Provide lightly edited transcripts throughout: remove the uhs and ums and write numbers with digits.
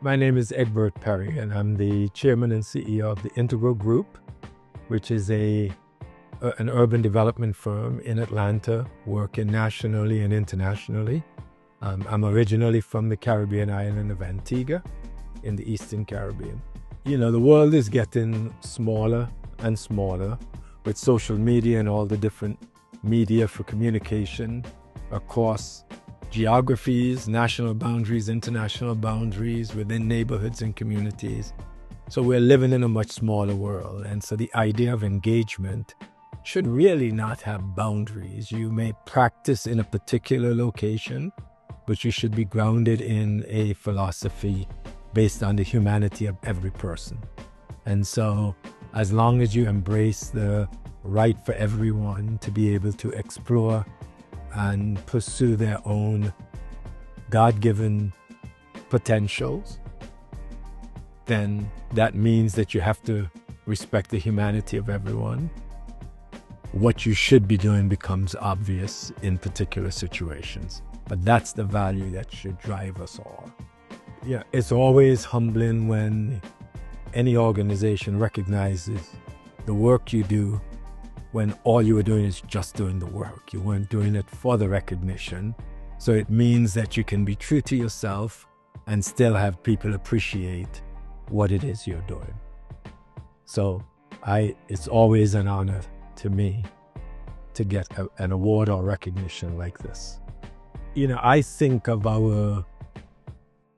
My name is Egbert Perry, and I'm the Chairman and CEO of the Integral Group, which is an urban development firm in Atlanta, working nationally and internationally. I'm originally from the Caribbean island of Antigua in the Eastern Caribbean. You know, the world is getting smaller and smaller with social media and all the different media for communication across geographies, national boundaries, international boundaries, within neighborhoods and communities. So we're living in a much smaller world. And so the idea of engagement should really not have boundaries. You may practice in a particular location, but you should be grounded in a philosophy based on the humanity of every person. And so as long as you embrace the right for everyone to be able to explore and pursue their own God-given potentials, then that means that you have to respect the humanity of everyone. What you should be doing becomes obvious in particular situations. But that's the value that should drive us all. Yeah, it's always humbling when any organization recognizes the work you do when all you were doing is just doing the work. You weren't doing it for the recognition. So it means that you can be true to yourself and still have people appreciate what it is you're doing. So it's always an honor to me to get an award or recognition like this. You know, I think of our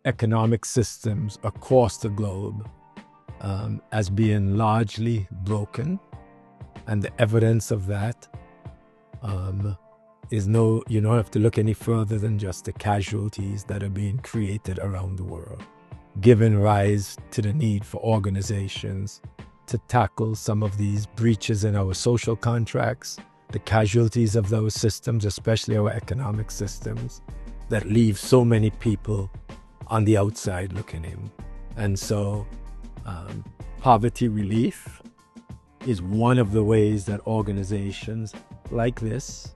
economic systems across the globe as being largely broken. And the evidence of that you don't have to look any further than just the casualties that are being created around the world, giving rise to the need for organizations to tackle some of these breaches in our social contracts, the casualties of those systems, especially our economic systems, that leave so many people on the outside looking in. And so poverty relief is one of the ways that organizations like this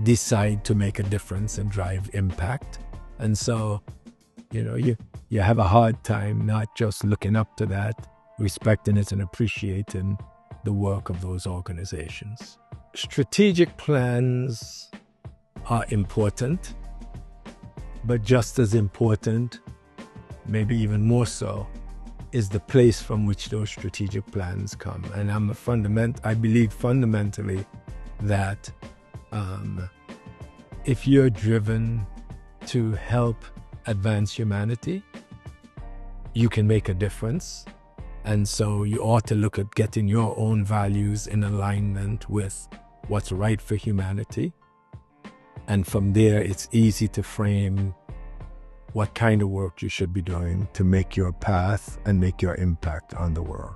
decide to make a difference and drive impact. And so, you know, you have a hard time not just looking up to that, respecting it and appreciating the work of those organizations. Strategic plans are important, but just as important, maybe even more so, is the place from which those strategic plans come. And I believe fundamentally that if you're driven to help advance humanity, you can make a difference. And so you ought to look at getting your own values in alignment with what's right for humanity. And from there, it's easy to frame what kind of work you should be doing to make your path and make your impact on the world.